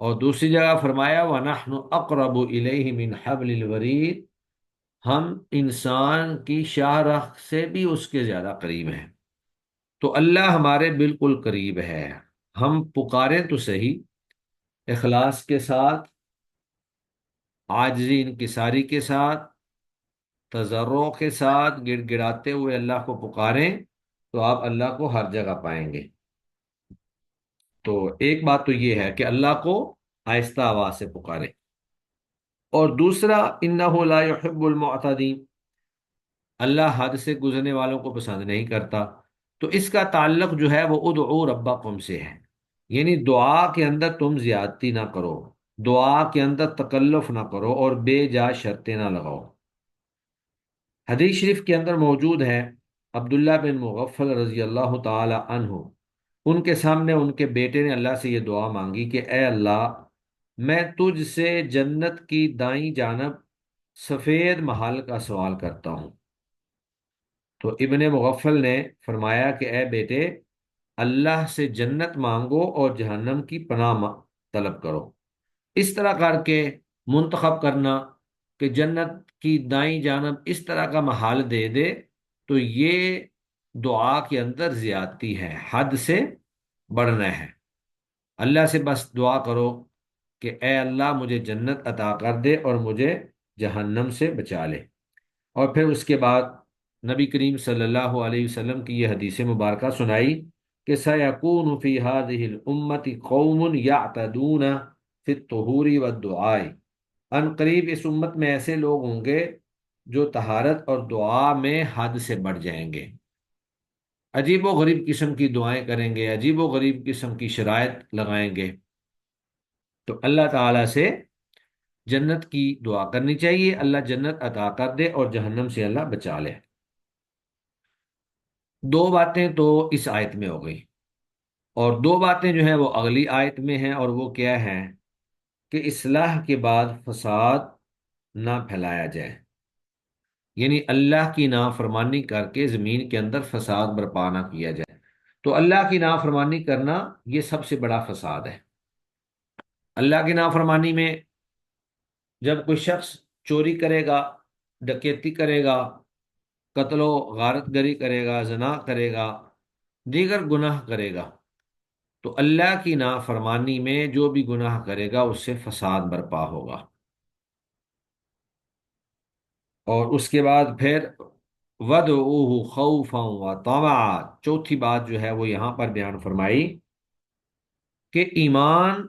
اور دوسری جگہ فرمایا وَنَحْنُ أَقْرَبُ إِلَيْهِ مِنْ حَبْلِ الْوَرِيدِ، ہم انسان کی شاہ رخ سے بھی اس کے زیادہ قریب ہیں۔ تو اللہ ہمارے بالکل قریب ہے، ہم پکاریں تو صحیح، اخلاص کے ساتھ، عاجزی انکساری کے ساتھ، تضرع کے ساتھ، گڑ گڑاتے ہوئے اللہ کو پکاریں تو آپ اللہ کو ہر جگہ پائیں گے۔ تو ایک بات تو یہ ہے کہ اللہ کو آہستہ آواز سے پکاریں، اور دوسرا انہ لا يحب المعتدین، اللہ حد سے گزرنے والوں کو پسند نہیں کرتا۔ تو اس کا تعلق جو ہے وہ ادعو ربکم سے ہے، یعنی دعا کے اندر تم زیادتی نہ کرو، دعا کے اندر تکلف نہ کرو اور بے جا شرطیں نہ لگاؤ۔ حدیث شریف کے اندر موجود ہے، عبداللہ بن مغفل رضی اللہ تعالی عنہ، ان کے سامنے ان کے بیٹے نے اللہ سے یہ دعا مانگی کہ اے اللہ، میں تجھ سے جنت کی دائیں جانب سفید محل کا سوال کرتا ہوں۔ تو ابن مغفل نے فرمایا کہ اے بیٹے، اللہ سے جنت مانگو اور جہنم کی پناہ طلب کرو۔ اس طرح کر کے منتخب کرنا کہ جنت کی دائیں جانب اس طرح کا محال دے دے، تو یہ دعا کے اندر زیادتی ہے، حد سے بڑھنا ہے۔ اللہ سے بس دعا کرو کہ اے اللہ مجھے جنت عطا کر دے اور مجھے جہنم سے بچا لے۔ اور پھر اس کے بعد نبی کریم صلی اللہ علیہ وسلم کی یہ حدیث مبارکہ سنائی کہ سَيَكُونُ فِي هَذِهِ الْأُمَّةِ قَوْمٌ يَعْتَدُونَ فِي الطُّهُورِ وَالدُّعَاءِ، ان قریب اس امت میں ایسے لوگ ہوں گے جو طہارت اور دعا میں حد سے بڑھ جائیں گے، عجیب و غریب قسم کی دعائیں کریں گے، عجیب و غریب قسم کی شرائط لگائیں گے۔ تو اللہ تعالیٰ سے جنت کی دعا کرنی چاہیے، اللہ جنت عطا کر دے اور جہنم سے اللہ بچا لے۔ دو باتیں تو اس آیت میں ہو گئی، اور دو باتیں جو ہیں وہ اگلی آیت میں ہیں، اور وہ کیا ہے کہ اصلاح کے بعد فساد نہ پھیلایا جائے، یعنی اللہ کی نافرمانی کر کے زمین کے اندر فساد برپا نہ کیا جائے۔ تو اللہ کی نافرمانی کرنا یہ سب سے بڑا فساد ہے۔ اللہ کی نافرمانی میں جب کوئی شخص چوری کرے گا، ڈکیتی کرے گا، قتل و غارت گری کرے گا، زنا کرے گا، دیگر گناہ کرے گا، تو اللہ کی نافرمانی میں جو بھی گناہ کرے گا اس سے فساد برپا ہوگا۔ اور اس کے بعد پھر وَادْعُوهُ خَوْفًا وَطَمَعًا، چوتھی بات جو ہے وہ یہاں پر بیان فرمائی کہ ایمان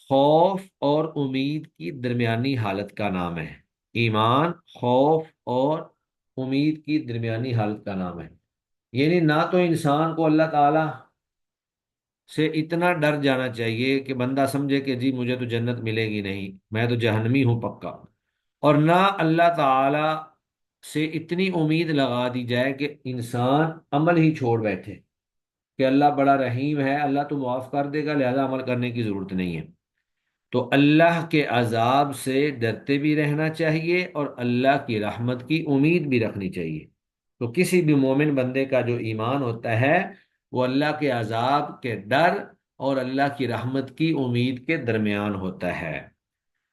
خوف اور امید کی درمیانی حالت کا نام ہے۔ ایمان خوف اور امید کی درمیانی حالت کا نام ہے، یعنی نہ تو انسان کو اللہ تعالی سے اتنا ڈر جانا چاہیے کہ بندہ سمجھے کہ جی مجھے تو جنت ملے گی نہیں، میں تو جہنمی ہوں پکا، اور نہ اللہ تعالی سے اتنی امید لگا دی جائے کہ انسان عمل ہی چھوڑ بیٹھے کہ اللہ بڑا رحیم ہے، اللہ تو معاف کر دے گا لہذا عمل کرنے کی ضرورت نہیں ہے۔ تو اللہ کے عذاب سے ڈرتے بھی رہنا چاہیے اور اللہ کی رحمت کی امید بھی رکھنی چاہیے۔ تو کسی بھی مومن بندے کا جو ایمان ہوتا ہے وہ اللہ کے عذاب کے ڈر اور اللہ کی رحمت کی امید کے درمیان ہوتا ہے۔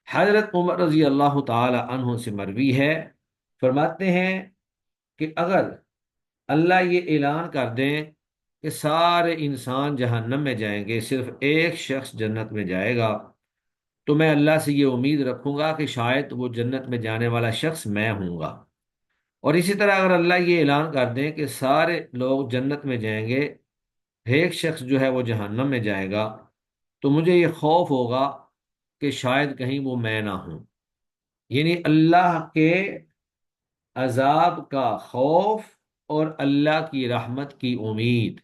حضرت عمر رضی اللہ تعالی عنہ سے مروی ہے، فرماتے ہیں کہ اگر اللہ یہ اعلان کر دیں کہ سارے انسان جہنم میں جائیں گے، صرف ایک شخص جنت میں جائے گا، تو میں اللہ سے یہ امید رکھوں گا کہ شاید وہ جنت میں جانے والا شخص میں ہوں گا۔ اور اسی طرح اگر اللہ یہ اعلان کر دیں کہ سارے لوگ جنت میں جائیں گے، ایک شخص جو ہے وہ جہنم میں جائے گا، تو مجھے یہ خوف ہوگا کہ شاید کہیں وہ میں نہ ہوں۔ یعنی اللہ کے عذاب کا خوف اور اللہ کی رحمت کی امید،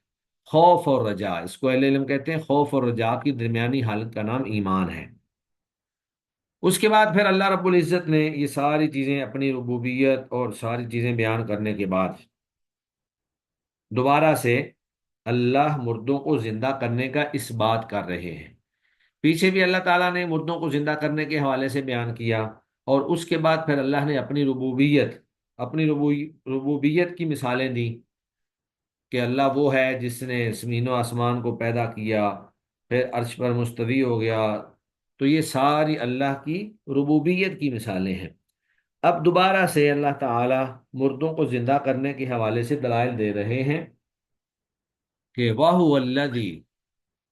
خوف اور رجا، اس کو اہل علم کہتے ہیں خوف اور رجا کی درمیانی حالت کا نام ایمان ہے۔ اس کے بعد پھر اللہ رب العزت نے یہ ساری چیزیں، اپنی ربوبیت اور ساری چیزیں بیان کرنے کے بعد دوبارہ سے اللہ مردوں کو زندہ کرنے کا اس بات کر رہے ہیں۔ پیچھے بھی اللہ تعالیٰ نے مردوں کو زندہ کرنے کے حوالے سے بیان کیا، اور اس کے بعد پھر اللہ نے اپنی ربوبیت کی مثالیں دی کہ اللہ وہ ہے جس نے زمین و آسمان کو پیدا کیا، پھر عرش پر مستوی ہو گیا، تو یہ ساری اللہ کی ربوبیت کی مثالیں ہیں۔ اب دوبارہ سے اللہ تعالی مردوں کو زندہ کرنے کے حوالے سے دلائل دے رہے ہیں کہ وَهُوَ الَّذِي،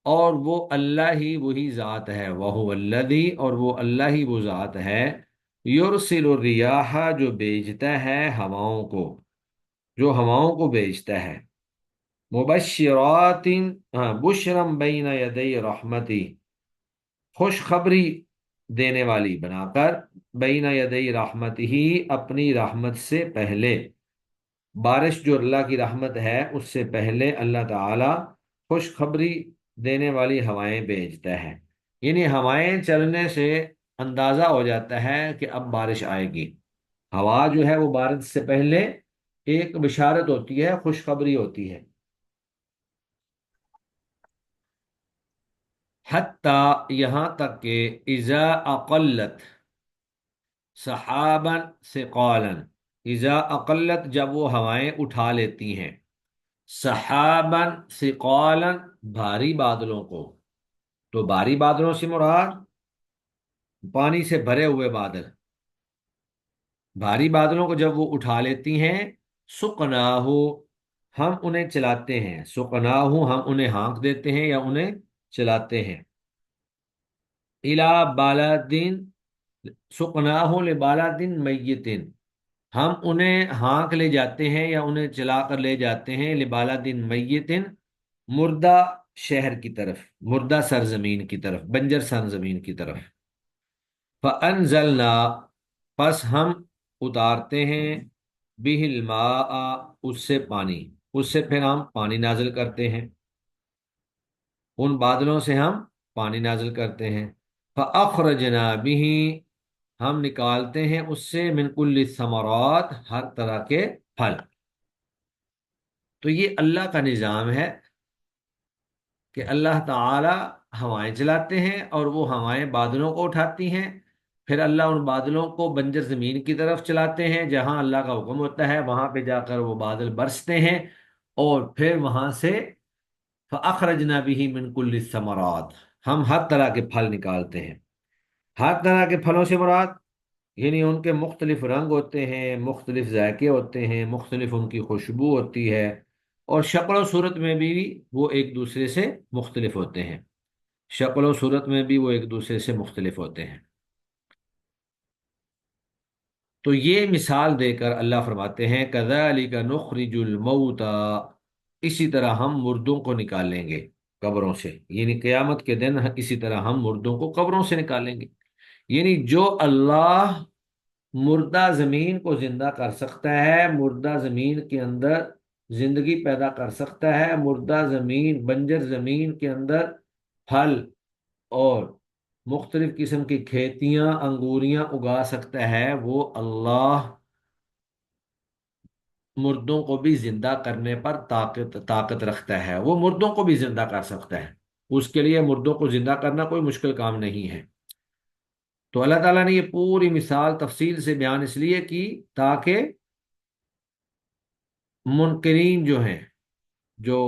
اور وہ اللہ ہی وہی ذات ہے، وَهُوَ الَّذِي، اور وہ اللہ ہی وہ ذات ہے، یرسل الریاح، جو بھیجتا ہے ہواؤں کو، جو ہواؤں کو بھیجتا ہے، مبشرات، ہاں، بشرم بین یدی رحمتی، خوشخبری دینے والی بنا کر، بین یدی رحمت ہی، اپنی رحمت سے پہلے، بارش جو اللہ کی رحمت ہے اس سے پہلے اللہ تعالی خوشخبری دینے والی ہوائیں بھیجتا ہے۔ یعنی ہوائیں چلنے سے اندازہ ہو جاتا ہے کہ اب بارش آئے گی۔ ہوا جو ہے وہ بارش سے پہلے ایک بشارت ہوتی ہے، خوشخبری ہوتی ہے۔ حتی، یہاں تک کہ اذا اقلت سحابا ثقالا، اذا اقلت، جب وہ ہوائیں اٹھا لیتی ہیں، سحابا ثقالا، بھاری بادلوں کو، تو بھاری بادلوں سے مراد پانی سے بھرے ہوئے بادل، بھاری بادلوں کو جب وہ اٹھا لیتی ہیں، سقناہ، ہم انہیں چلاتے ہیں، سقناہ، ہم انہیں ہانک دیتے ہیں یا انہیں چلاتے ہیں، الا بالادین، سقناہ لبالادین میتن، ہم انہیں ہانک لے جاتے ہیں یا انہیں چلا کر لے جاتے ہیں، لبالادین میتن، مردہ شہر کی طرف، مردہ سرزمین کی طرف، بنجر سرزمین کی طرف، فَأَنزَلْنَا، پس ہم اتارتے ہیں، بِهِ الْمَاءَ، اس سے پانی، اس سے پھر ہم پانی نازل کرتے ہیں، ان بادلوں سے ہم پانی نازل کرتے ہیں، فَأَخْرَجْنَا بِهِ، ہم نکالتے ہیں اس سے، من کل الثمرات، ہر طرح کے پھل۔ تو یہ اللہ کا نظام ہے کہ اللہ تعالی ہوائیں چلاتے ہیں اور وہ ہوائیں بادلوں کو اٹھاتی ہیں، پھر اللہ ان بادلوں کو بنجر زمین کی طرف چلاتے ہیں، جہاں اللہ کا حکم ہوتا ہے وہاں پہ جا کر وہ بادل برستے ہیں، اور پھر وہاں سے فَأَخْرَجْنَا بِهِ مِن كُلِّ الثَّمَرَاتِ، ہم ہر طرح کے پھل نکالتے ہیں۔ ہر طرح کے پھلوں سے مراد یعنی ان کے مختلف رنگ ہوتے ہیں، مختلف ذائقے ہوتے ہیں، مختلف ان کی خوشبو ہوتی ہے، اور شکل و صورت میں بھی وہ ایک دوسرے سے مختلف ہوتے ہیں، شکل و صورت میں بھی وہ ایک دوسرے سے مختلف ہوتے ہیں۔ تو یہ مثال دے کر اللہ فرماتے ہیں کذالک نخرج الموتى، اسی طرح ہم مردوں کو نکالیں گے قبروں سے، یعنی قیامت کے دن اسی طرح ہم مردوں کو قبروں سے نکالیں گے۔ یعنی جو اللہ مردہ زمین کو زندہ کر سکتا ہے، مردہ زمین کے اندر زندگی پیدا کر سکتا ہے، مردہ زمین، بنجر زمین کے اندر پھل اور مختلف قسم کی کھیتیاں، انگوریاں اگا سکتا ہے، وہ اللہ مردوں کو بھی زندہ کرنے پر طاقت رکھتا ہے، وہ مردوں کو بھی زندہ کر سکتا ہے، اس کے لیے مردوں کو زندہ کرنا کوئی مشکل کام نہیں ہے۔ تو اللہ تعالیٰ نے یہ پوری مثال تفصیل سے بیان اس لیے کی تاکہ منکرین جو ہیں، جو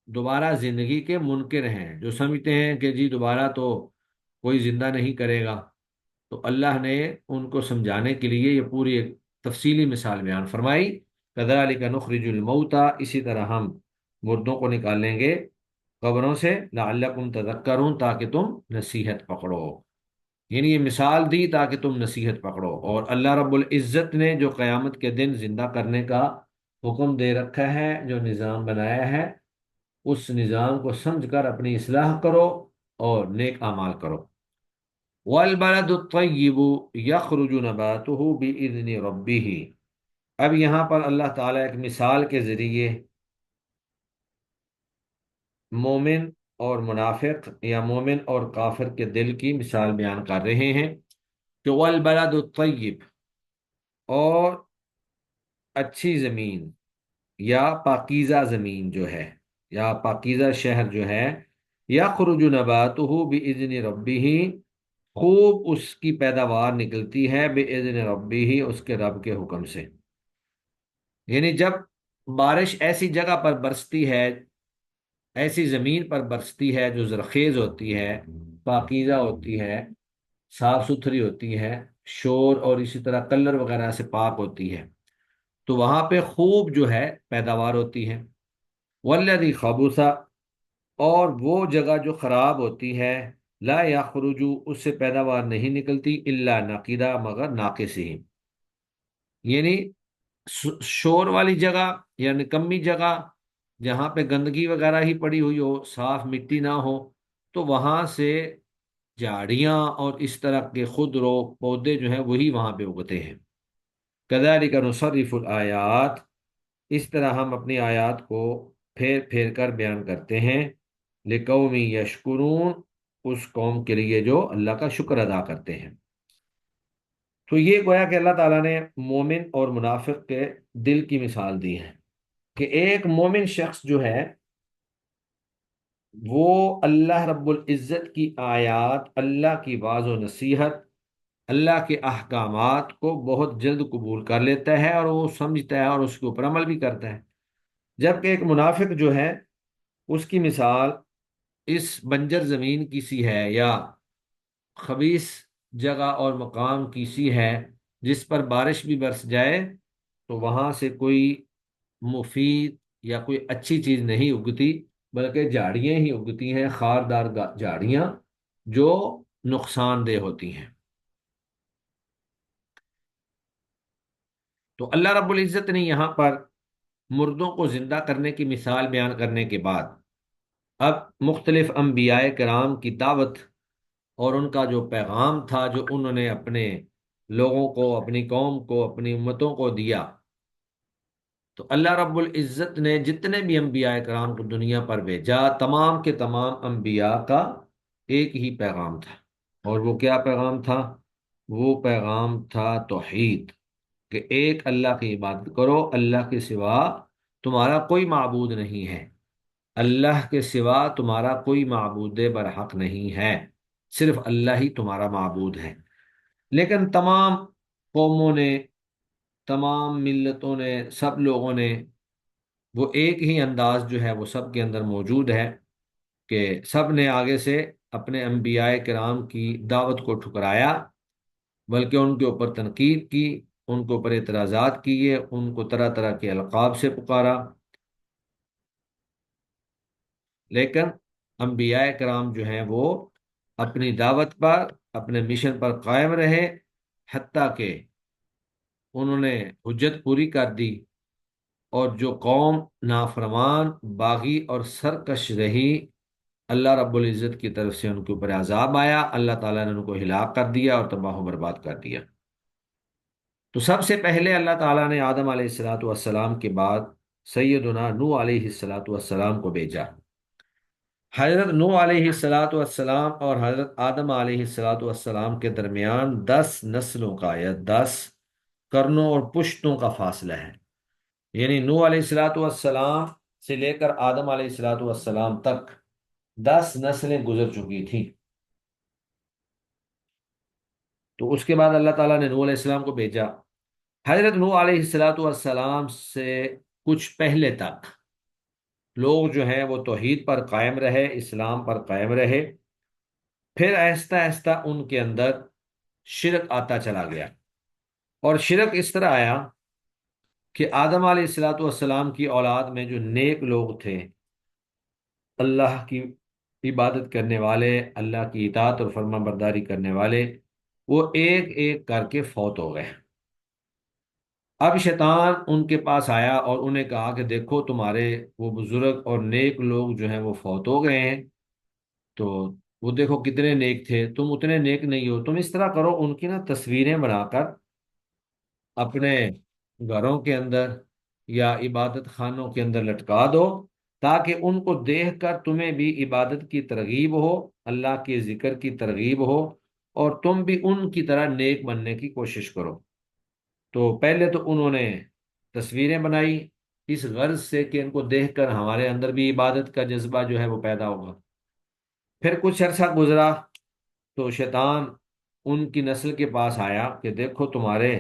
دوبارہ زندگی کے منکر ہیں، جو سمجھتے ہیں کہ جی دوبارہ تو کوئی زندہ نہیں کرے گا، تو اللہ نے ان کو سمجھانے کے لیے یہ پوری ایک تفصیلی مثال بیان فرمائی، کذالک نخرج الموتى، اسی طرح ہم مردوں کو نکالیں گے قبروں سے، لعلکم تذکرون، تاکہ تم نصیحت پکڑو، یعنی یہ مثال دی تاکہ تم نصیحت پکڑو۔ اور اللہ رب العزت نے جو قیامت کے دن زندہ کرنے کا حکم دے رکھا ہے، جو نظام بنایا ہے، اس نظام کو سمجھ کر اپنی اصلاح کرو اور نیک اعمال کرو۔ والبلد الطیب یخرج نباته بإذن ربه، اب یہاں پر اللہ تعالیٰ ایک مثال کے ذریعے مومن اور منافق یا مومن اور کافر کے دل کی مثال بیان کر رہے ہیں کہ والبلد الطیب، اور اچھی زمین یا پاکیزہ زمین جو ہے، یا پاکیزہ شہر جو ہے، یخرج نباتہ بإذن ربہ، خوب اس کی پیداوار نکلتی ہے، بإذن ربہ، اس کے رب کے حکم سے۔ یعنی جب بارش ایسی جگہ پر برستی ہے ایسی زمین پر برستی ہے جو زرخیز ہوتی ہے، پاکیزہ ہوتی ہے، صاف ستھری ہوتی ہے، شور اور اسی طرح کلر وغیرہ سے پاک ہوتی ہے، تو وہاں پہ خوب جو ہے پیداوار ہوتی ہے۔ والذی خبث، اور وہ جگہ جو خراب ہوتی ہے، لا یخرج، اس سے پیداوار نہیں نکلتی، الا نقیدہ، مگر ناقص ہی، یعنی شور والی جگہ یا نکمی جگہ، جہاں پہ گندگی وغیرہ ہی پڑی ہوئی ہو، صاف مٹی نہ ہو، تو وہاں سے جھاڑیاں اور اس طرح کے خضر و پودے جو ہیں وہی وہاں پہ اگتے ہیں۔ کذالک نصرف الآیات، اس طرح ہم اپنی آیات کو پھیر پھیر کر بیان کرتے ہیں، لقوم یشکرون، اس قوم کے لیے جو اللہ کا شکر ادا کرتے ہیں۔ تو یہ گویا کہ اللہ تعالیٰ نے مومن اور منافق کے دل کی مثال دی ہے، کہ ایک مومن شخص جو ہے وہ اللہ رب العزت کی آیات، اللہ کی واعظ و نصیحت، اللہ کے احکامات کو بہت جلد قبول کر لیتا ہے، اور وہ سمجھتا ہے اور اس کے اوپر عمل بھی کرتا ہے۔ جبکہ ایک منافق جو ہے، اس کی مثال اس بنجر زمین کی سی ہے، یا خبیث جگہ اور مقام کی سی ہے، جس پر بارش بھی برس جائے تو وہاں سے کوئی مفید یا کوئی اچھی چیز نہیں اگتی، بلکہ جھاڑیاں ہی اگتی ہیں، خاردار جھاڑیاں جو نقصان دہ ہوتی ہیں۔ تو اللہ رب العزت نے یہاں پر مردوں کو زندہ کرنے کی مثال بیان کرنے کے بعد اب مختلف انبیاء کرام کی دعوت اور ان کا جو پیغام تھا، جو انہوں نے اپنے لوگوں کو، اپنی قوم کو، اپنی امتوں کو دیا، تو اللہ رب العزت نے جتنے بھی انبیاء کرام کو دنیا پر بھیجا، تمام کے تمام انبیاء کا ایک ہی پیغام تھا، اور وہ کیا پیغام تھا؟ وہ پیغام تھا توحید، کہ ایک اللہ کی عبادت کرو، اللہ کے سوا تمہارا کوئی معبود نہیں ہے، اللہ کے سوا تمہارا کوئی معبود برحق نہیں ہے، صرف اللہ ہی تمہارا معبود ہے۔ لیکن تمام قوموں نے، تمام ملتوں نے، سب لوگوں نے وہ ایک ہی انداز جو ہے وہ سب کے اندر موجود ہے، کہ سب نے آگے سے اپنے انبیاء کرام کی دعوت کو ٹھکرایا، بلکہ ان کے اوپر تنقید کی، ان کے اوپر اعتراضات کیے، ان کو طرح طرح کے القاب سے پکارا۔ لیکن انبیاء کرام جو ہیں وہ اپنی دعوت پر، اپنے مشن پر قائم رہے، حتیٰ کہ انہوں نے حجت پوری کر دی، اور جو قوم نافرمان، باغی اور سرکش رہی، اللہ رب العزت کی طرف سے ان کے اوپر عذاب آیا، اللہ تعالیٰ نے ان کو ہلاک کر دیا اور تباہ و برباد کر دیا۔ تو سب سے پہلے اللہ تعالیٰ نے آدم علیہ الصلاۃ والسلام کے بعد سیدنا نوح علیہ الصلاۃ والسلام کو بھیجا۔ حضرت نوح علیہ الصلاۃ والسلام اور حضرت آدم علیہ الصلاۃ والسلام کے درمیان 10 نسلوں کا یا 10 قرنوں اور پشتوں کا فاصلہ ہے، یعنی نوح علیہ الصلاۃ والسلام سے لے کر آدم علیہ الصلاۃ والسلام تک 10 نسلیں گزر چکی تھیں۔ تو اس کے بعد اللہ تعالیٰ نے نوح علیہ السلام کو بھیجا۔ حضرت نوح علیہ الصلاۃ والسلام سے کچھ پہلے تک لوگ جو ہیں وہ توحید پر قائم رہے، اسلام پر قائم رہے، پھر آہستہ آہستہ ان کے اندر شرک آتا چلا گیا، اور شرک اس طرح آیا کہ آدم علیہ الصلاۃ والسلام کی اولاد میں جو نیک لوگ تھے، اللہ کی عبادت کرنے والے، اللہ کی اطاعت اور فرما برداری کرنے والے، وہ ایک ایک کر کے فوت ہو گئے۔ اب شیطان ان کے پاس آیا اور انہیں کہا کہ دیکھو تمہارے وہ بزرگ اور نیک لوگ جو ہیں وہ فوت ہو گئے ہیں، تو وہ دیکھو کتنے نیک تھے، تم اتنے نیک نہیں ہو، تم اس طرح کرو، ان کی نا تصویریں بنا کر اپنے گھروں کے اندر یا عبادت خانوں کے اندر لٹکا دو، تاکہ ان کو دیکھ کر تمہیں بھی عبادت کی ترغیب ہو، اللہ کے ذکر کی ترغیب ہو، اور تم بھی ان کی طرح نیک بننے کی کوشش کرو۔ تو پہلے تو انہوں نے تصویریں بنائی اس غرض سے کہ ان کو دیکھ کر ہمارے اندر بھی عبادت کا جذبہ جو ہے وہ پیدا ہوگا۔ پھر کچھ عرصہ گزرا تو شیطان ان کی نسل کے پاس آیا کہ دیکھو تمہارے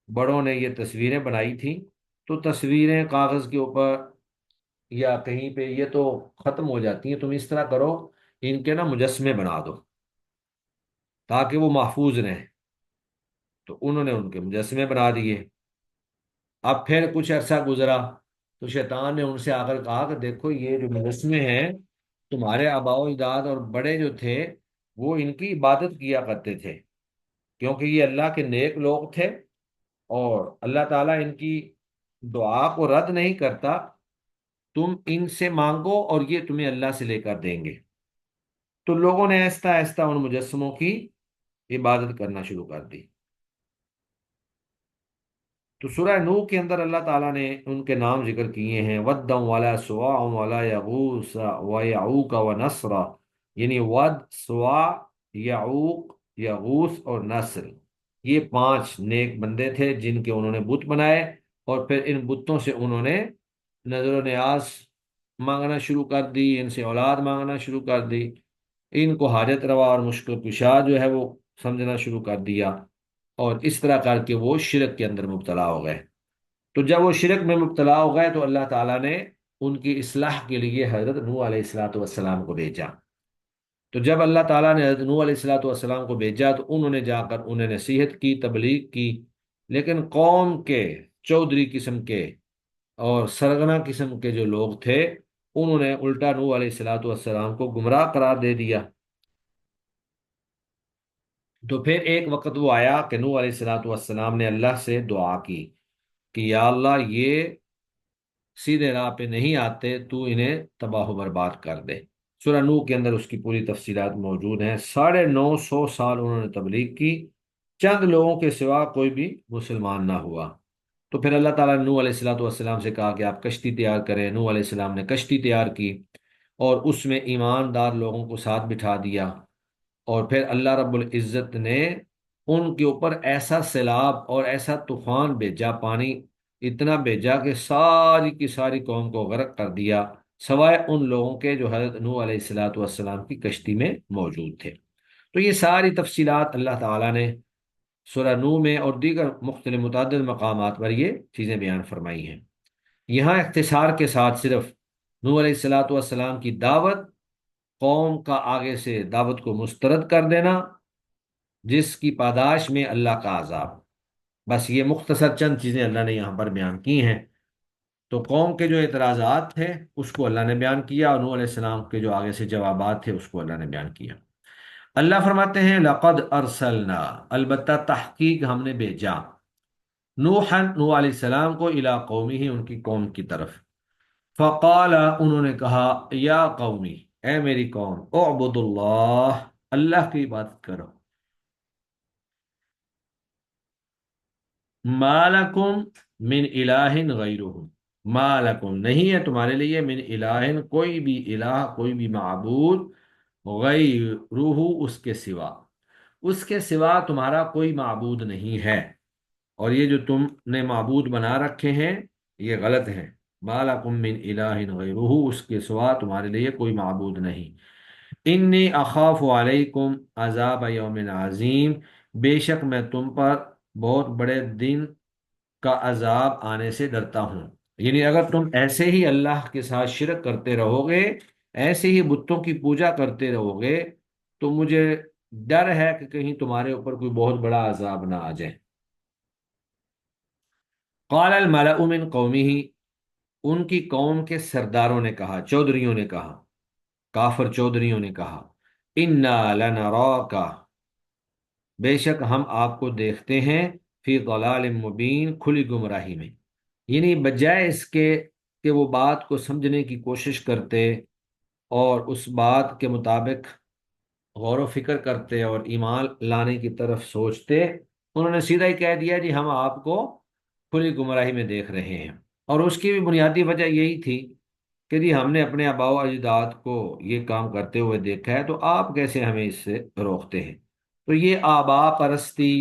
بڑوں نے یہ تصویریں بنائی تھیں، تو تصویریں کاغذ کے اوپر یا کہیں پہ یہ تو ختم ہو جاتی ہیں، تم اس طرح کرو ان کے نا مجسمے بنا دو تاکہ وہ محفوظ رہیں۔ تو انہوں نے ان کے مجسمے بنا دیے۔ اب پھر کچھ عرصہ گزرا تو شیطان نے ان سے آ کر کہا کہ دیکھو یہ جو مجسمے ہیں، تمہارے آباء و اجداد اور بڑے جو تھے وہ ان کی عبادت کیا کرتے تھے، کیونکہ یہ اللہ کے نیک لوگ تھے اور اللہ تعالیٰ ان کی دعا کو رد نہیں کرتا۔ تم ان سے مانگو اور یہ تمہیں اللہ سے لے کر دیں گے۔ تو لوگوں نے آہستہ آہستہ ان مجسموں کی عبادت کرنا شروع کر دی۔ تو سورہ نوح کے اندر اللہ تعالیٰ نے ان کے نام ذکر کیے ہیں، ودم والا سواع والا یغوس و یعوق و نصر، یعنی ود، سواع، یعوق، یغوس اور نصر، یہ 5 نیک بندے تھے جن کے انہوں نے بت بنائے، اور پھر ان بتوں سے انہوں نے نظر و نیاز مانگنا شروع کر دی، ان سے اولاد مانگنا شروع کر دی، ان کو حاجت روا اور مشکل کشا جو ہے وہ سمجھنا شروع کر دیا، اور اس طرح کر کے وہ شرک کے اندر مبتلا ہو گئے۔ تو جب وہ شرک میں مبتلا ہو گئے تو اللہ تعالیٰ نے ان کی اصلاح کے لیے حضرت نوح علیہ الصلاۃ والسلام کو بھیجا۔ تو جب اللہ تعالیٰ نے حضرت نوح علیہ الصلاۃ والسلام کو بھیجا تو انہوں نے جا کر انہیں نصیحت کی، تبلیغ کی، لیکن قوم کے چودھری قسم کے اور سرغنہ قسم کے جو لوگ تھے انہوں نے الٹا نوح علیہ الصلاۃ والسلام کو گمراہ قرار دے دیا۔ تو پھر ایک وقت وہ آیا کہ نوح علیہ الصلاۃ والسلام نے اللہ سے دعا کی کہ یا اللہ یہ سیدھے راہ پہ نہیں آتے، تو انہیں تباہ و برباد کر دے۔ سورہ نوح کے اندر اس کی پوری تفصیلات موجود ہیں۔ 950 سال انہوں نے تبلیغ کی، چند لوگوں کے سوا کوئی بھی مسلمان نہ ہوا۔ تو پھر اللہ تعالیٰ نے نوح علیہ الصلاۃ والسلام سے کہا کہ آپ کشتی تیار کریں۔ نوح علیہ السلام نے کشتی تیار کی اور اس میں ایماندار لوگوں کو ساتھ بٹھا دیا، اور پھر اللہ رب العزت نے ان کے اوپر ایسا سیلاب اور ایسا طوفان بھیجا، پانی اتنا بھیجا کہ ساری کی ساری قوم کو غرق کر دیا، سوائے ان لوگوں کے جو حضرت نوح علیہ الصلاۃ والسلام کی کشتی میں موجود تھے۔ تو یہ ساری تفصیلات اللہ تعالیٰ نے سورہ نوح میں اور دیگر مختلف متعدد مقامات پر یہ چیزیں بیان فرمائی ہیں۔ یہاں اختصار کے ساتھ صرف نوح علیہ الصلاۃ والسلام کی دعوت، قوم کا آگے سے دعوت کو مسترد کر دینا، جس کی پاداش میں اللہ کا عذاب، بس یہ مختصر چند چیزیں اللہ نے یہاں پر بیان کی ہیں۔ تو قوم کے جو اعتراضات تھے اس کو اللہ نے بیان کیا، اور نوح علیہ السلام کے جو آگے سے جوابات تھے اس کو اللہ نے بیان کیا۔ اللہ فرماتے ہیں لقد ارسلنا، البتہ تحقیق ہم نے بھیجا، نوح علیہ السلام کو الی قومی، ان کی قوم کی طرف، فقال، انہوں نے کہا، یا قومی، اے میری قوم، اعبد اللہ، اللہ کی عبادت کرو، ما لکم من الہ غیرہ، ما لکم نہیں ہے تمہارے لیے، من الہ کوئی بھی الہ، کوئی بھی معبود، غیرہ اس کے سوا، اس کے سوا تمہارا کوئی معبود نہیں ہے، اور یہ جو تم نے معبود بنا رکھے ہیں یہ غلط ہے۔ ما لکم من الہ غیرہ، اس کے سوا تمہارے لیے کوئی معبود نہیں۔ انی اخاف علیکم عذاب یوم عظیم، بے شک میں تم پر بہت بڑے دن کا عذاب آنے سے ڈرتا ہوں۔ یعنی اگر تم ایسے ہی اللہ کے ساتھ شرک کرتے رہو گے، ایسے ہی بتوں کی پوجا کرتے رہو گے، تو مجھے ڈر ہے کہ کہیں تمہارے اوپر کوئی بہت بڑا عذاب نہ آ جائے۔ قال الملأ من قومه، ان کی قوم کے سرداروں نے کہا، چودھریوں نے کہا، کافر چودھریوں نے کہا، انا لنراک، بے شک ہم آپ کو دیکھتے ہیں، فی ضلال مبین، کھلی گمراہی میں، یعنی بجائے اس کے کہ وہ بات کو سمجھنے کی کوشش کرتے اور اس بات کے مطابق غور و فکر کرتے اور ایمان لانے کی طرف سوچتے، انہوں نے سیدھا ہی کہہ دیا جی ہم آپ کو کھلی گمراہی میں دیکھ رہے ہیں، اور اس کی بھی بنیادی وجہ یہی تھی کہ جی ہم نے اپنے آباء و اجداد کو یہ کام کرتے ہوئے دیکھا ہے، تو آپ کیسے ہمیں اس سے روکتے ہیں؟ تو یہ آباء پرستی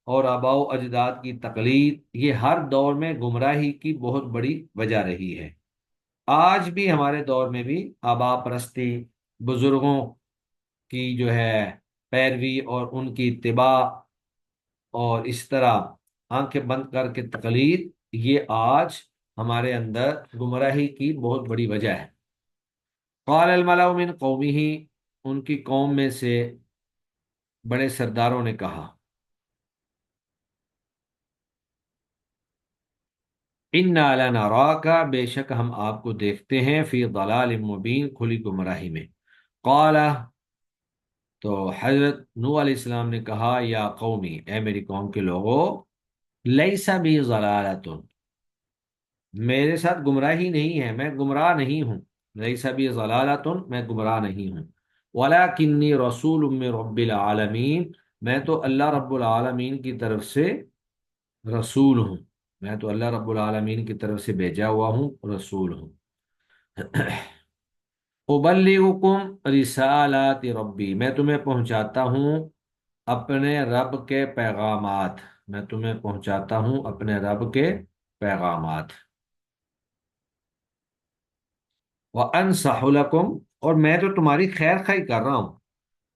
اور آباء و اجداد کی تقلید یہ ہر دور میں گمراہی کی بہت بڑی وجہ رہی ہے۔ آج بھی ہمارے دور میں بھی آباء پرستی، بزرگوں کی جو ہے پیروی اور ان کی اتباع، اور اس طرح آنکھیں بند کر کے تقلید، یہ آج ہمارے اندر گمراہی کی بہت بڑی وجہ ہے۔ قال الملأ من قومه، ان کی قوم میں سے بڑے سرداروں نے کہا، انا لنراک، بے شک ہم آپ کو دیکھتے ہیں، فی ضلال مبین، کھلی گمراہی میں۔ قال، تو حضرت نوح علیہ السلام نے کہا، یا قومی، اے میری قوم کے لوگوں، لیس بی ضلالۃ، میرے ساتھ گمراہی نہیں ہے، میں گمراہ نہیں ہوں، لیس بی ضلالۃ، میں گمراہ نہیں ہوں، ولکنی رسول من رب العالمین، میں تو اللہ رب العالمین کی طرف سے رسول ہوں، میں تو اللہ رب العالمین کی طرف سے بھیجا ہوا ہوں، رسول ہوں۔ ابلغکم رسالات ربی، میں تمہیں پہنچاتا ہوں اپنے رب کے پیغامات، میں تمہیں پہنچاتا ہوں اپنے رب کے پیغامات۔ وانصح لکم، اور میں تو تمہاری خیر خواہی کر رہا ہوں،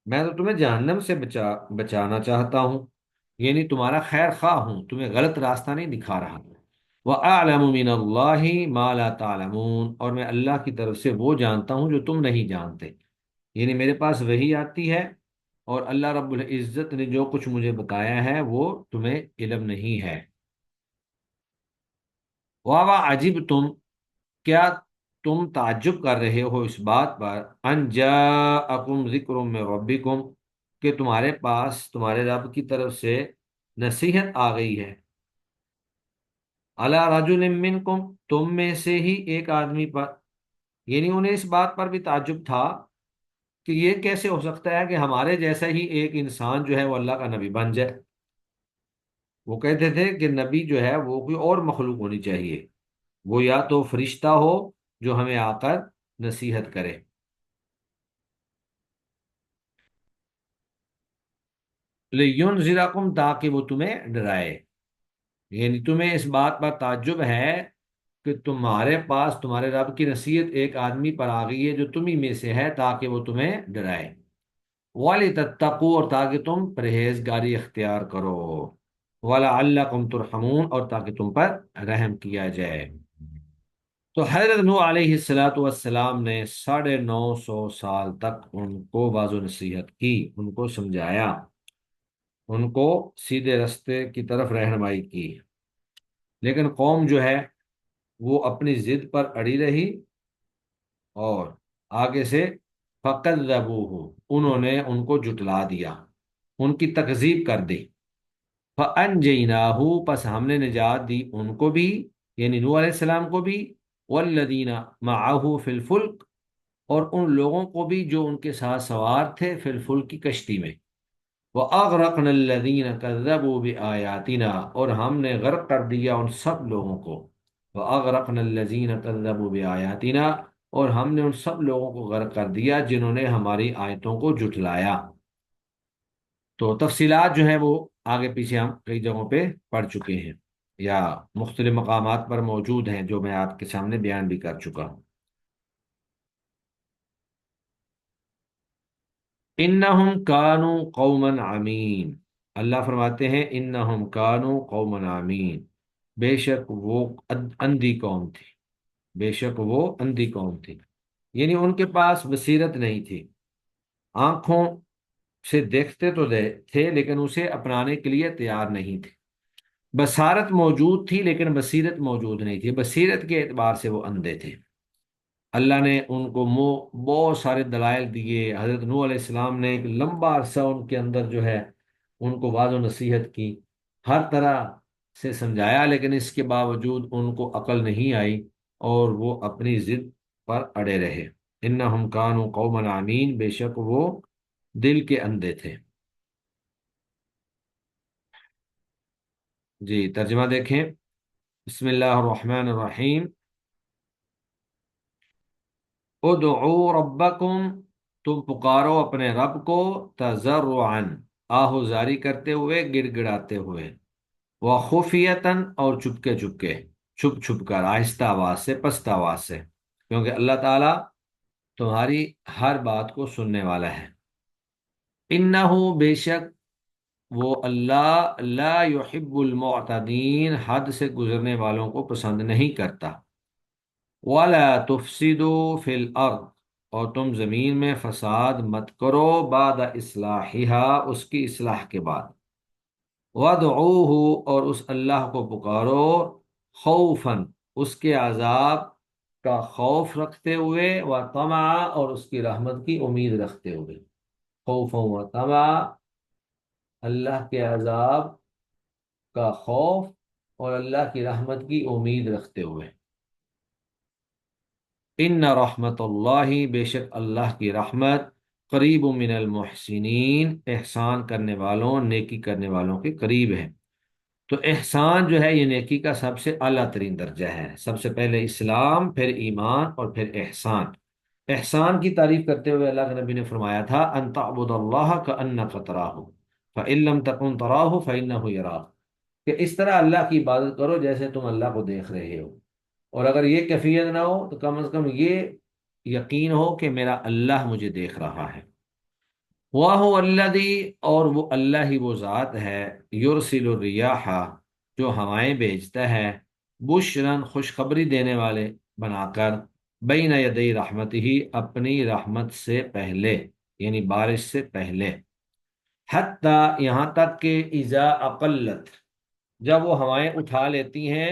میں تو تمہیں جہنم سے بچانا چاہتا ہوں، یعنی تمہارا خیر خواہ ہوں، تمہیں غلط راستہ نہیں دکھا رہا۔ وَأَعْلَمُ مِنَ اللَّهِ مَا لَا تَعْلَمُونَ، اور میں اللہ کی طرف سے وہ جانتا ہوں جو تم نہیں جانتے، یعنی میرے پاس وحی آتی ہے، اور اللہ رب العزت نے جو کچھ مجھے بتایا ہے وہ تمہیں علم نہیں ہے۔ واہ عجیب تم، کیا تم تعجب کر رہے ہو اس بات پر، ان جاءکم ذکر من ربکم، کہ تمہارے پاس تمہارے رب کی طرف سے نصیحت آ گئی ہے، علی رجل منکم، تم میں سے ہی ایک آدمی پر، یعنی انہیں اس بات پر بھی تعجب تھا کہ یہ کیسے ہو سکتا ہے کہ ہمارے جیسا ہی ایک انسان جو ہے وہ اللہ کا نبی بن جائے۔ وہ کہتے تھے کہ نبی جو ہے وہ کوئی اور مخلوق ہونی چاہیے، وہ یا تو فرشتہ ہو جو ہمیں آ کر نصیحت کرے۔ لِيُنذِرَكُمْ، تاکہ وہ تمہیں ڈرائے، یعنی تمہیں اس بات پر تعجب ہے کہ تمہارے پاس تمہارے رب کی نصیحت ایک آدمی پر آ گئی ہے جو تمہیں میں سے ہے، تاکہ وہ تمہیں ڈرائے۔ وَلِتَتَّقُوا، اور تاکہ تم پرہیزگاری اختیار کرو، وَلَعَلَّكُمْ تُرْحَمُونَ، اور تاکہ تم پر رحم کیا جائے۔ تو حضرت نوح علیہ السلام نے 950 سال تک ان کو واضح نصیحت کی، ان کو سمجھایا، ان کو سیدھے رستے کی طرف رہنمائی کی، لیکن قوم جو ہے وہ اپنی ضد پر اڑی رہی، اور آگے سے فَقَذَّبُوهُ، انہوں نے ان کو جٹلا دیا، ان کی تکذیب کر دی۔ فَأَنْجَيْنَاهُ، پس ہم نے نجات دی ان کو بھی، یعنی نوح علیہ السلام کو بھی، وَالَّذِينَ مَعَهُ فِي الْفُلْكِ، اور ان لوگوں کو بھی جو ان کے ساتھ سوار تھے، فی الفلک کی کشتی میں۔ وَأَغْرَقْنَا الَّذِينَ كَذَّبُوا بِآيَاتِنَا، اور ہم نے غرق کر دیا ان سب لوگوں کو، وَأَغْرَقْنَا الَّذِينَ كَذَّبُوا بِآيَاتِنَا، اور ہم نے ان سب لوگوں کو غرق کر دیا جنہوں نے ہماری آیتوں کو جھٹلایا۔ تو تفصیلات جو ہیں وہ آگے پیچھے ہم کئی جگہوں پہ پڑھ چکے ہیں، یا مختلف مقامات پر موجود ہیں، جو میں آپ کے سامنے بیان بھی کر چکا ہوں۔ انہم کانوا قوما عمین، اللہ فرماتے ہیں انہم کانوا قوما عمین، بے شک وہ اندھی قوم تھی، بے شک وہ اندھی قوم تھی، یعنی ان کے پاس بصیرت نہیں تھی، آنکھوں سے دیکھتے تو تھے لیکن اسے اپنانے کے لیے تیار نہیں تھے، بصارت موجود تھی لیکن بصیرت موجود نہیں تھی، بصیرت کے اعتبار سے وہ اندھے تھے۔ اللہ نے ان کو بہت سارے دلائل دیے، حضرت نوح علیہ السلام نے ایک لمبا عرصہ ان کے اندر جو ہے ان کو واضح نصیحت کی، ہر طرح سے سمجھایا، لیکن اس کے باوجود ان کو عقل نہیں آئی، اور وہ اپنی ضد پر اڑے رہے۔ انہم کانوا قوما عمین، بے شک وہ دل کے اندھے تھے۔ جی ترجمہ دیکھیں، بسم اللہ الرحمن الرحیم۔ ادعوا ربکم، تم پکارو اپنے رب کو، تضرعا، آہوزاری کرتے ہوئے، گڑ گڑاتے ہوئے، وخفیتاً، اور چپکے چپکے، چھپ چھپ کر، آہستہ آواز سے، پست آواز سے، کیونکہ اللہ تعالیٰ تمہاری ہر بات کو سننے والا ہے۔ انہو، بے شک وہ اللہ لا يحب المعتدین، حد سے گزرنے والوں کو پسند نہیں کرتا۔ ولا تفسدوا فی الارض، اور تم زمین میں فساد مت کرو، بعد اصلاحها، اس کی اصلاح کے بعد۔ وادعوہ، اور اس اللہ کو پکارو، خوفا، اس کے عذاب کا خوف رکھتے ہوئے، و طمعا، اور اس کی رحمت کی امید رکھتے ہوئے۔ خوفا و طمعا، اللہ کے عذاب کا خوف اور اللہ کی رحمت کی امید رکھتے ہوئے۔ ان رحمت اللہ، بے شک اللہ کی رحمت، قریب من المحسنین، احسان کرنے والوں، نیکی کرنے والوں کے قریب ہے۔ تو احسان جو ہے یہ نیکی کا سب سے اعلیٰ ترین درجہ ہے۔ سب سے پہلے اسلام، پھر ایمان، اور پھر احسان۔ احسان کی تعریف کرتے ہوئے اللہ کے نبی نے فرمایا تھا ان تعبد اللہ کأنک تراہ فإن لم تکن تراہ فإنہ یراک، کہ اس طرح اللہ کی عبادت کرو جیسے تم اللہ کو دیکھ رہے ہو، اور اگر یہ کیفیت نہ ہو تو کم از کم یہ یقین ہو کہ میرا اللہ مجھے دیکھ رہا ہے۔ وَهُوَ الَّذِي، اور وہ اللہ ہی وہ ذات ہے، یرسل الریاح، جو ہوائیں بھیجتا ہے، بشرن، خوشخبری دینے والے بنا کر، بین یدی رحمت ہی، اپنی رحمت سے پہلے، یعنی بارش سے پہلے، حتی، یہاں تک کہ اذا اقلت، جب وہ ہوائیں اٹھا لیتی ہیں،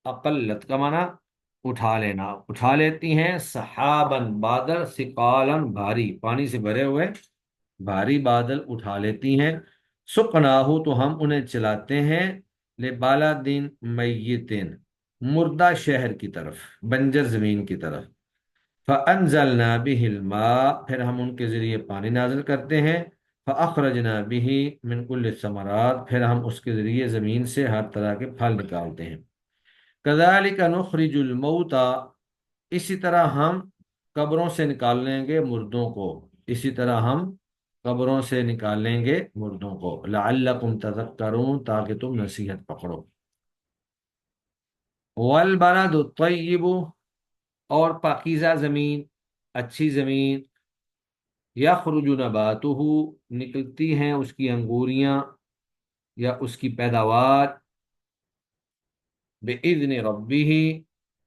اقلت کا معنی اٹھا لینا، اٹھا لیتی ہیں، سحابن، بادل، ثقالن، بھاری، پانی سے بھرے ہوئے بھاری بادل اٹھا لیتی ہیں، سقناہو، تو ہم انہیں چلاتے ہیں، لبالدین میتین، مردہ شہر کی طرف، بنجر زمین کی طرف، فانزلنا به الماء، پھر ہم ان کے ذریعے پانی نازل کرتے ہیں، فاخرجنا به من کل الثمرات، پھر ہم اس کے ذریعے زمین سے ہر طرح کے پھل نکالتے ہیں، کذالک نخرج الموتى، اسی طرح ہم قبروں سے نکال لیں گے مردوں کو، اسی طرح ہم قبروں سے نکالیں گے مردوں کو، لعلکم تذکرون، تاکہ تم نصیحت پکڑو۔ والبلد الطیب، اور پاکیزہ زمین، اچھی زمین، یخرج نباتہ، نکلتی ہیں اس کی انگوریاں یا اس کی پیداوار، بِإِذْنِ رَبِّهِ،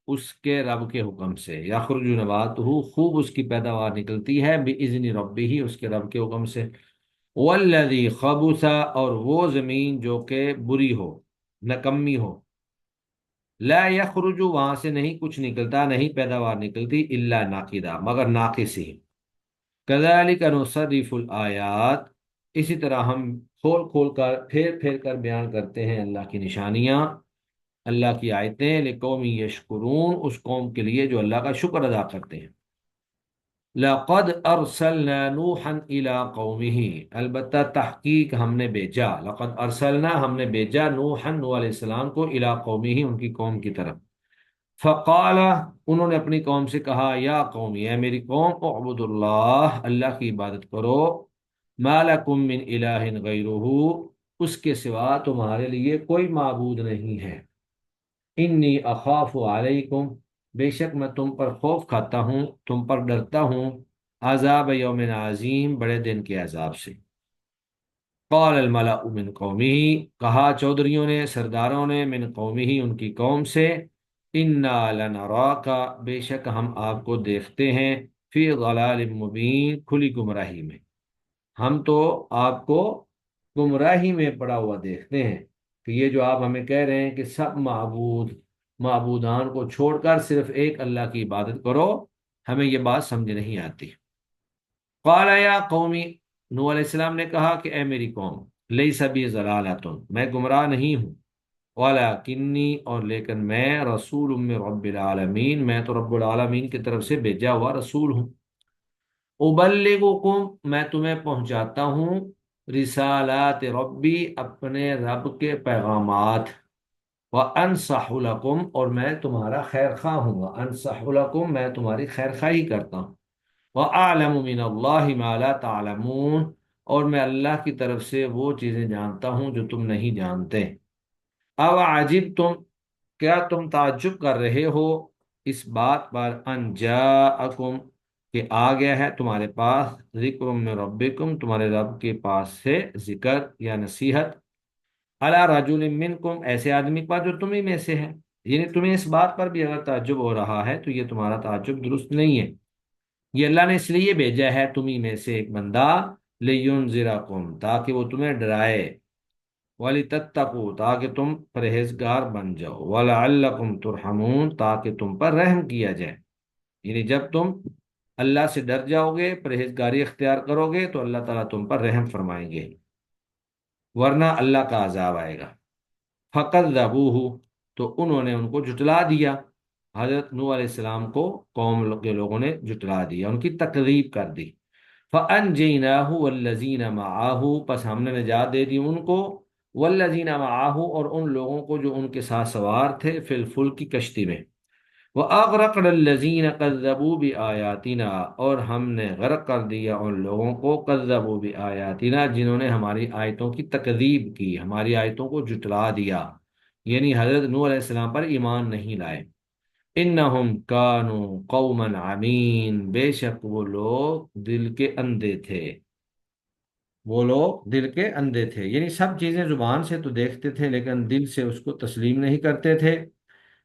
اس کے رب کے حکم سے، یخرج نباتہ، خوب اس کی پیداوار نکلتی ہے، بِإِذْنِ رَبِّهِ، اس کے رب کے حکم سے۔ والذی خبث، اور وہ زمین جو کہ بری ہو، نکمی ہو، لا یخرج، وہاں سے نہیں کچھ نکلتا، نہیں پیداوار نکلتی، الا ناقدہ، مگر ناقص ہی۔ کذالک نصرف الآیات، اسی طرح ہم کھول کھول کر، پھیر پھیر کر بیان کرتے ہیں اللہ کی نشانیاں، اللہ کی آیتیں، لقوم یشکرون، اس قوم کے لیے جو اللہ کا شکر ادا کرتے ہیں۔ لقد ارسلنا نوحا الى قومه، البتہ تحقیق ہم نے بھیجا، لقد ارسلنا، ہم نے بھیجا، نوحا، نوح علیہ السلام کو، الى قومه، ان کی قوم کی طرف، فقال، انہوں نے اپنی قوم سے کہا، یا قوم، اے میری قوم، اعبد اللہ، اللہ کی عبادت کرو، ما لکم من الہ غیرہ، اس کے سوا تمہارے لیے کوئی معبود نہیں ہے، انی اخاف علیکم، بے شک میں تم پر خوف کھاتا ہوں، تم پر ڈرتا ہوں، عذاب یوم عظیم، بڑے دن کے عذاب سے۔ قال الملأ من قومہ، کہا چودھریوں نے، سرداروں نے، من قومہ، ان کی قوم سے، انا لنراک، بے شک ہم آپ کو دیکھتے ہیں، فی ضلال مبین، کھلی گمراہی میں، ہم تو آپ کو گمراہی میں پڑا ہوا دیکھتے ہیں، کہ یہ جو آپ ہمیں کہہ رہے ہیں کہ سب معبودان کو چھوڑ کر صرف ایک اللہ کی عبادت کرو، ہمیں یہ بات سمجھ نہیں آتی۔ قال یا قومی، نوح علیہ السلام نے کہا کہ اے میری قوم، لیس بی ضلالۃ، میں گمراہ نہیں ہوں، ولکنی، اور لیکن میں، رسول من رب العالمین، میں تو رب العالمین کی طرف سے بھیجا ہوا رسول ہوں، ابلغکم، میں تمہیں پہنچاتا ہوں، رسالات ربی، اپنے رب کے پیغامات، وانصح لکم، اور میں تمہارا خیر خواہ ہوں گا، انصح لکم، میں تمہاری خیر خواہی کرتا ہوں، وَأَعْلَمُ مِنَ اللَّهِ مَا لَا تَعْلَمُونَ، اور میں اللہ کی طرف سے وہ چیزیں جانتا ہوں جو تم نہیں جانتے۔ او عجب تم، کیا تم تعجب کر رہے ہو اس بات پر، ان جاءکم، کہ آ گیا ہے تمہارے پاس ذکر من ربکم، تمہارے رب کے پاس سے ذکر یا نصیحت، علی رجل منکم، ایسے آدمی کے پاس جو تمہیں میں سے ہے. یعنی تمہیں اس بات پر بھی اگر تعجب ہو رہا ہے تو یہ تمہارا تعجب درست نہیں ہے. یہ اللہ نے اس لیے بھیجا ہے تمہیں میں سے ایک بندہ، لینذرکم، تاکہ وہ تمہیں ڈرائے، وَلِتَتَّقُوا، تاکہ تم پرہیزگار بن جاؤ، وَلَعَلَّكُمْ تُرْحَمُونَ، تاکہ تم پر رحم کیا جائے. یعنی جب تم اللہ سے ڈر جاؤ گے، پرہیزگاری اختیار کرو گے، تو اللہ تعالیٰ تم پر رحم فرمائیں گے، ورنہ اللہ کا عذاب آئے گا. فَقَذَّبُوهُ، تو انہوں نے ان کو جھٹلا دیا. حضرت نوح علیہ السلام کو قوم کے لوگوں نے جھٹلا دیا، ان کی تکذیب کر دی. فَأَنْجَيْنَاهُ وَالَّذِينَ مَعَهُ، پس ہم نے نجات دے دی ان کو، والذین معه، اور ان لوگوں کو جو ان کے ساتھ سوار تھے، فی الفلک کی کشتی میں. وَأَغْرَقْنَا الَّذِينَ كَذَّبُوا بِآيَاتِنَا، اور ہم نے غرق کر دیا ان لوگوں کو، كَذَّبُوا بِآيَاتِنَا، جنہوں نے ہماری آیتوں کی تکذیب کی، ہماری آیتوں کو جھٹلا دیا، یعنی حضرت نوح علیہ السلام پر ایمان نہیں لائے. انہم کانوا قوما عمین، بے شک وہ لوگ دل کے اندھے تھے. وہ لوگ دل کے اندھے تھے، یعنی سب چیزیں زبان سے تو دیکھتے تھے لیکن دل سے اس کو تسلیم نہیں کرتے تھے،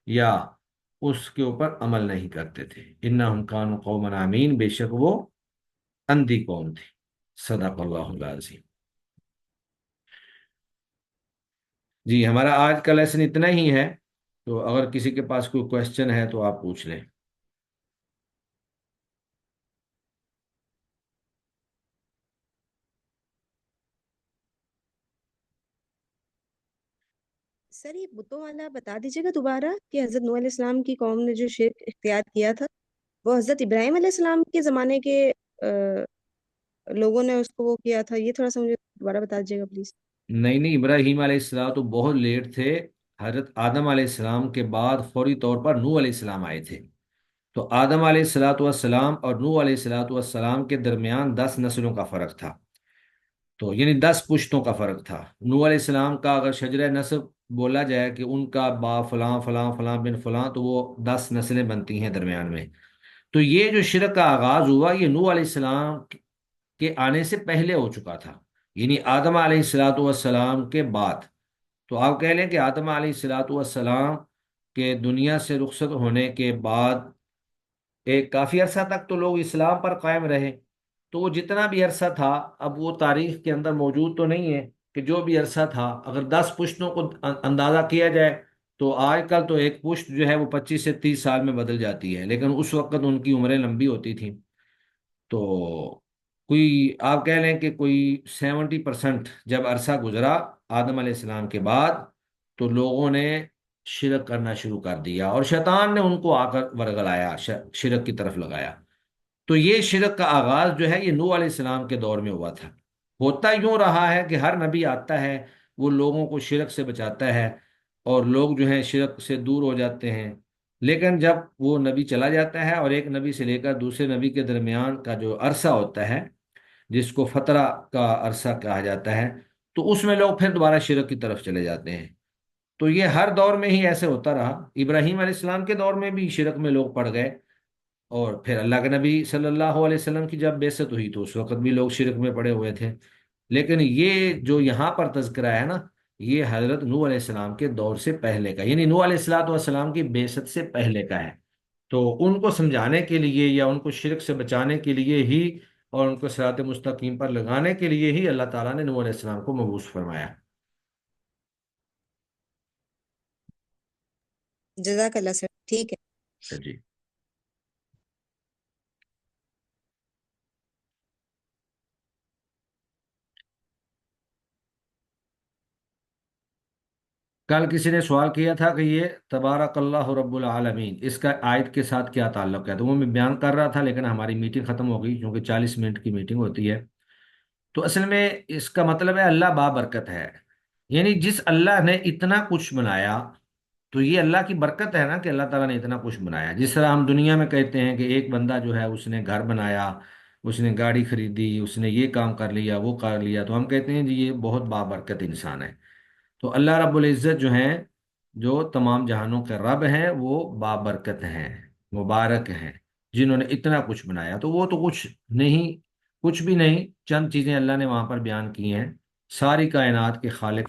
یا اس کے اوپر عمل نہیں کرتے تھے. انہم کانوا قوما عمین، بے شک وہ اندھی قوم تھی. صدق اللہ العظیم. جی، ہمارا آج کا لیسن اتنا ہی ہے، تو اگر کسی کے پاس کوئی کوشچن ہے تو آپ پوچھ لیں. سر یہ بتوں والا بتا دیجیے گا دوبارہ کہ حضرت نوح علیہ السلام کی قوم نے جو شرک اختیار کیا تھا وہ حضرت ابراہیم علیہ السلام کے زمانے کے لوگوں نے اس کو وہ کیا تھا، یہ تھوڑا سا مجھے دوبارہ بتا دیجیے گا پلیز. نہیں نہیں، ابراہیم علیہ السلام تو بہت لیٹ تھے. حضرت آدم علیہ السلام کے بعد فوری طور پر نوح علیہ السلام آئے تھے. تو آدم علیہ السلاۃ والسلام اور نوح علیہ السلاۃ والسلام کے درمیان 10 نسلوں کا فرق تھا. تو یعنی 10 پشتوں کا فرق تھا. نوح علیہ السلام کا اگر شجرہ نسب بولا جائے کہ ان کا باپ فلاں فلاں فلاں بن فلاں، تو وہ 10 نسلیں بنتی ہیں درمیان میں. تو یہ جو شرک کا آغاز ہوا یہ نوح علیہ السلام کے آنے سے پہلے ہو چکا تھا، یعنی آدم علیہ السلاۃ والسلام کے بعد. تو آپ کہہ لیں کہ آدم علیہ السلاۃ والسلام کے دنیا سے رخصت ہونے کے بعد ایک کافی عرصہ تک تو لوگ اسلام پر قائم رہے. تو وہ جتنا بھی عرصہ تھا، اب وہ تاریخ کے اندر موجود تو نہیں ہے کہ جو بھی عرصہ تھا اگر 10 پشتوں کو اندازہ کیا جائے تو آج کل تو ایک پشت جو ہے وہ 25 سے 30 سال میں بدل جاتی ہے، لیکن اس وقت ان کی عمریں لمبی ہوتی تھیں. تو کوئی آپ کہہ لیں کہ کوئی 70% جب عرصہ گزرا آدم علیہ السلام کے بعد، تو لوگوں نے شرک کرنا شروع کر دیا اور شیطان نے ان کو آ کر ورگلایا، شرک کی طرف لگایا. تو یہ شرک کا آغاز جو ہے یہ نوح علیہ السلام کے دور میں ہوا تھا. ہوتا یوں رہا ہے کہ ہر نبی آتا ہے وہ لوگوں کو شرک سے بچاتا ہے، اور لوگ جو ہیں شرک سے دور ہو جاتے ہیں. لیکن جب وہ نبی چلا جاتا ہے اور ایک نبی سے لے کر دوسرے نبی کے درمیان کا جو عرصہ ہوتا ہے، جس کو فترہ کا عرصہ کہا جاتا ہے، تو اس میں لوگ پھر دوبارہ شرک کی طرف چلے جاتے ہیں. تو یہ ہر دور میں ہی ایسے ہوتا رہا. ابراہیم علیہ السلام کے دور میں بھی شرک میں لوگ پڑ گئے، اور پھر اللہ کے نبی صلی اللہ علیہ وسلم کی جب بعثت ہوئی تو اس وقت بھی لوگ شرک میں پڑے ہوئے تھے. لیکن یہ جو یہاں پر تذکرہ ہے نا، یہ حضرت نوح علیہ السلام کے دور سے پہلے کا، یعنی نوح علیہ السلام والسلام کی بعثت سے پہلے کا ہے. تو ان کو سمجھانے کے لیے یا ان کو شرک سے بچانے کے لیے ہی اور ان کو صراط مستقیم پر لگانے کے لیے ہی اللہ تعالیٰ نے نوح علیہ السلام کو مبعوث فرمایا. جزاک اللہ سر، ٹھیک ہے. اچھا جی. کل کسی نے سوال کیا تھا کہ یہ تبارک اللہ رب العالمین اس کا آیت کے ساتھ کیا تعلق ہے، تو وہ میں بیان کر رہا تھا لیکن ہماری میٹنگ ختم ہو گئی کیونکہ 40 منٹ کی میٹنگ ہوتی ہے. تو اصل میں اس کا مطلب ہے اللہ بابرکت ہے. یعنی جس اللہ نے اتنا کچھ بنایا، تو یہ اللہ کی برکت ہے نا کہ اللہ تعالیٰ نے اتنا کچھ بنایا. جس طرح ہم دنیا میں کہتے ہیں کہ ایک بندہ جو ہے اس نے گھر بنایا، اس نے گاڑی خریدی، اس نے یہ کام کر لیا وہ کر لیا، تو ہم کہتے ہیں جی یہ بہت بابرکت انسان ہے. تو اللہ رب العزت جو ہیں، جو تمام جہانوں کے رب ہیں، وہ بابرکت ہیں، مبارک ہیں. جنہوں نے اتنا کچھ بنایا، تو وہ تو کچھ نہیں، کچھ بھی نہیں، چند چیزیں اللہ نے وہاں پر بیان کی ہیں۔ ساری کائنات کے خالق